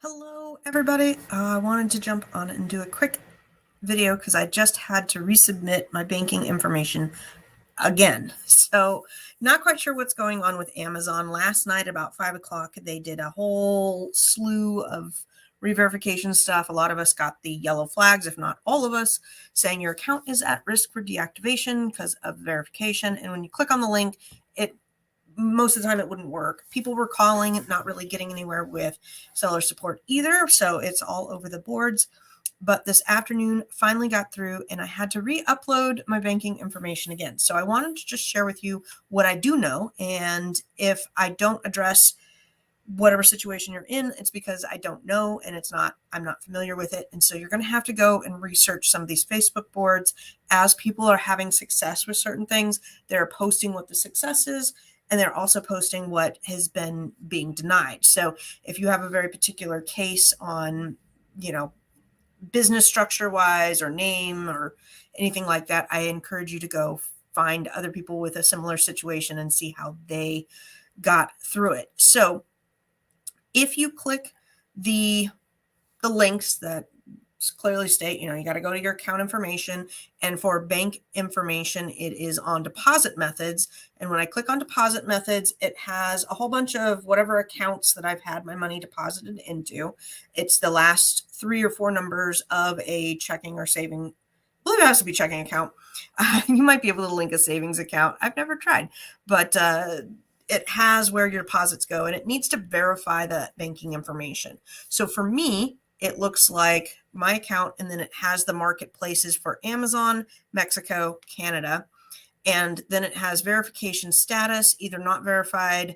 Hello, everybody. I wanted to jump on and do a quick video because I just had to resubmit my banking information again. So not quite sure what's going on with Amazon. Last night about 5 o'clock, they did a whole slew of re-verification stuff. A lot of us got the yellow flags, if not all of us, saying your account is at risk for deactivation because of verification. And when you click on the link, most of the time it wouldn't work. People were calling, not really getting anywhere with seller support either. So it's all over the boards. But this afternoon finally got through and I had to re-upload my banking information again. So I wanted to just share with you what I do know. And if I don't address whatever situation you're in, it's because I don't know and I'm not familiar with it. And so you're going to have to go and research some of these Facebook boards as people are having success with certain things. They're posting what the success is, and they're also posting what has been being denied. So if you have a very particular case on, business structure wise or name or anything like that, I encourage you to go find other people with a similar situation and see how they got through it. So if you click the links that clearly state, you got to go to your account information, and for bank information, it is on deposit methods. And when I click on deposit methods, it has a whole bunch of whatever accounts that I've had my money deposited into. It's the last 3 or 4 numbers of a checking or saving. I believe it has to be checking account. You might be able to link a savings account. I've never tried, but it has where your deposits go, and it needs to verify that banking information. So for me, it looks like my account, and then it has the marketplaces for Amazon, Mexico, Canada, and then it has verification status, either not verified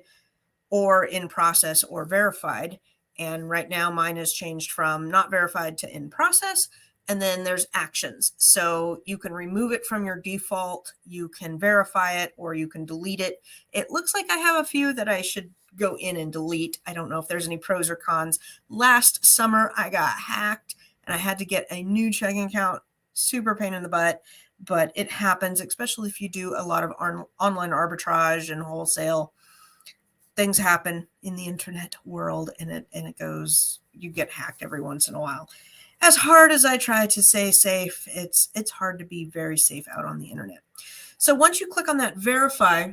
or in process or verified. And right now mine has changed from not verified to in process. And then there's actions. So you can remove it from your default, you can verify it, or you can delete it. It looks like I have a few that I should go in and delete. I don't know if there's any pros or cons. Last summer, I got hacked and I had to get a new checking account. Super pain in the butt, but it happens, especially if you do a lot of online arbitrage and wholesale. Things happen in the internet world, and it goes, you get hacked every once in a while. As hard as I try to stay safe, it's hard to be very safe out on the internet. So once you click on that verify,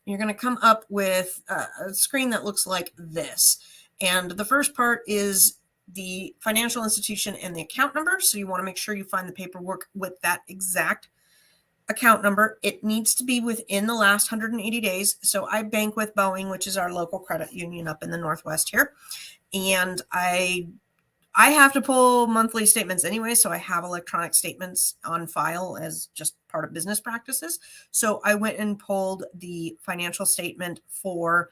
you're going to come up with a screen that looks like this. And the first part is the financial institution and the account number. So you want to make sure you find the paperwork with that exact account number. It needs to be within the last 180 days. So I bank with Boeing, which is our local credit union up in the Northwest here. And I have to pull monthly statements anyway, so I have electronic statements on file as just part of business practices. So I went and pulled the financial statement for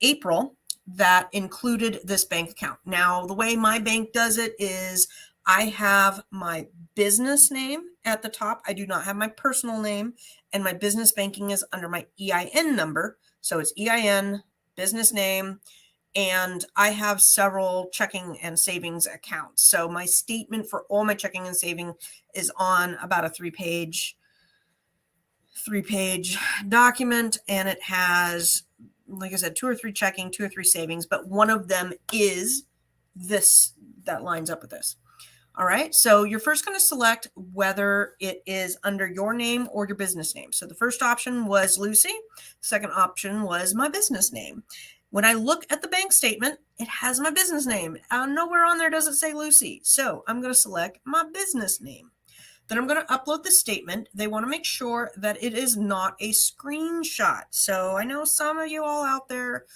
April that included this bank account. Now, the way my bank does it is I have my business name at the top. I do not have my personal name, and my business banking is under my EIN number. So it's EIN, business name, and I have several checking and savings accounts. So my statement for all my checking and saving is on about a three-page document, and it has, like I said, 2 or 3 checking, 2 or 3 savings, but one of them is this that lines up with this. All right, so you're first going to select whether it is under your name or your business name. So the first option was Lucy. The second option was my business name. When I look at the bank statement, it has my business name. Nowhere on there does it say Lucy. So I'm going to select my business name. Then I'm going to upload the statement. They want to make sure that it is not a screenshot. So I know some of you all out there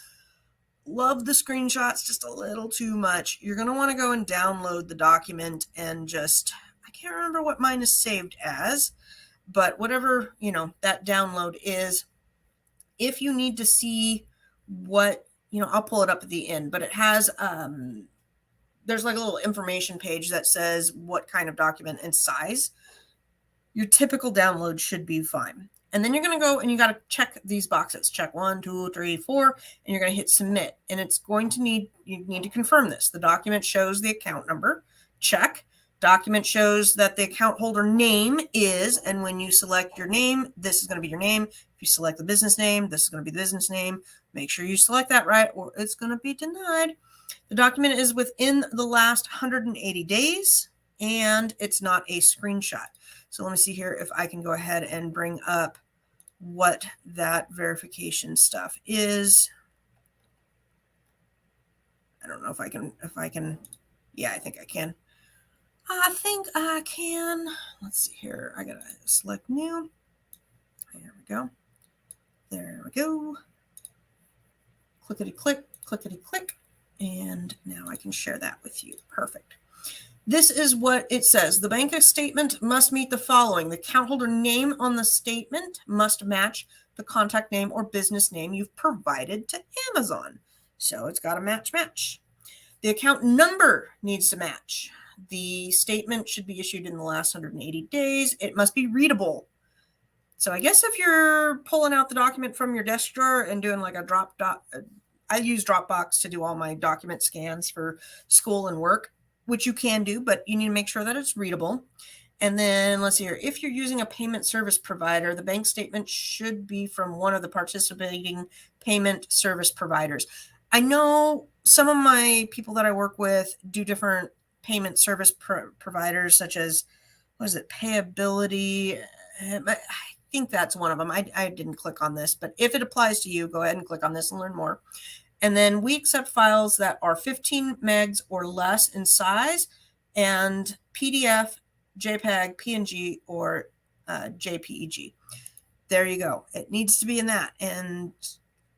love the screenshots just a little too much. You're going to want to go and download the document and I can't remember what mine is saved as, but whatever, that download is, if you need to see what, I'll pull it up at the end, but it has, there's like a little information page that says what kind of document and size. Your typical download should be fine. And then you're going to go and you got to check these boxes. Check 1, 2, 3, 4, and you're going to hit submit. And it's going to you need to confirm this. The document shows the account number. Check. Document shows that the account holder name is, and when you select your name, this is going to be your name. If you select the business name, this is going to be the business name. Make sure you select that right, or it's going to be denied. The document is within the last 180 days, and it's not a screenshot. So let me see here if I can go ahead and bring up what that verification stuff is. I don't know if I can, yeah, I think I can. I think I can. Let's see here. I gotta select new. There we go. There we go. Clickety click, clickety click. And now I can share that with you. Perfect. This is what it says. The bank statement must meet the following. The account holder name on the statement must match the contact name or business name you've provided to Amazon. So it's got to match. The account number needs to match. The statement should be issued in the last 180 days. It must be readable. So I guess if you're pulling out the document from your desk drawer and doing like a I use Dropbox to do all my document scans for school and work, which you can do, but you need to make sure that it's readable. And then let's see here. If you're using a payment service provider, the bank statement should be from one of the participating payment service providers. I know some of my people that I work with do different payment service providers, such as, what is it, Payability. I think that's one of them. I didn't click on this, but if it applies to you, go ahead and click on this and learn more. And then we accept files that are 15 megs or less in size, and PDF, JPEG, PNG, or JPEG. There you go. It needs to be in that. And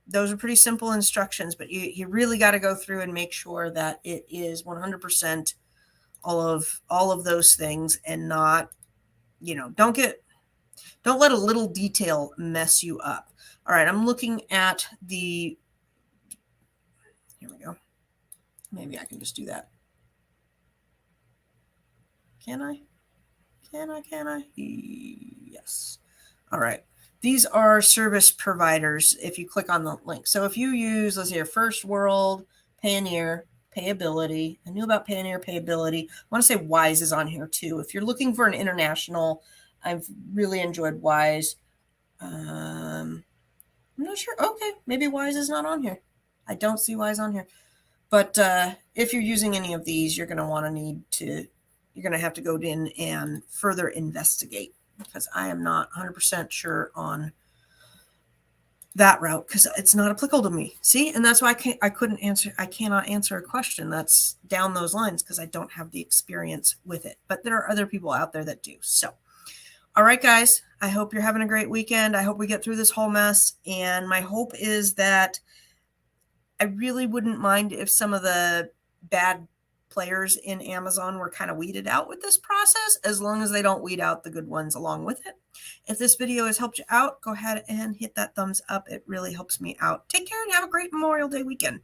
those are pretty simple instructions, but you really got to go through and make sure that it is 100% all of those things, and not, don't let a little detail mess you up. All right, I'm looking at here we go. Maybe I can just do that. Can I? Yes. All right. These are service providers if you click on the link. So if you use, let's see, First World, Payoneer, Payability. I knew about Payoneer, Payability. I want to say Wise is on here too. If you're looking for an international, I've really enjoyed Wise. I'm not sure. Okay, maybe Wise is not on here. I don't see Wise on here. But if you're using any of these, you're going to have to go in and further investigate, because I am not 100% sure on that route, because it's not applicable to me. See, and that's why I cannot answer a question that's down those lines, because I don't have the experience with it. But there are other people out there that do. So, all right, guys, I hope you're having a great weekend. I hope we get through this whole mess. And my hope is that I really wouldn't mind if some of the bad players in Amazon were kind of weeded out with this process, as long as they don't weed out the good ones along with it. If this video has helped you out, go ahead and hit that thumbs up. It really helps me out. Take care and have a great Memorial Day weekend.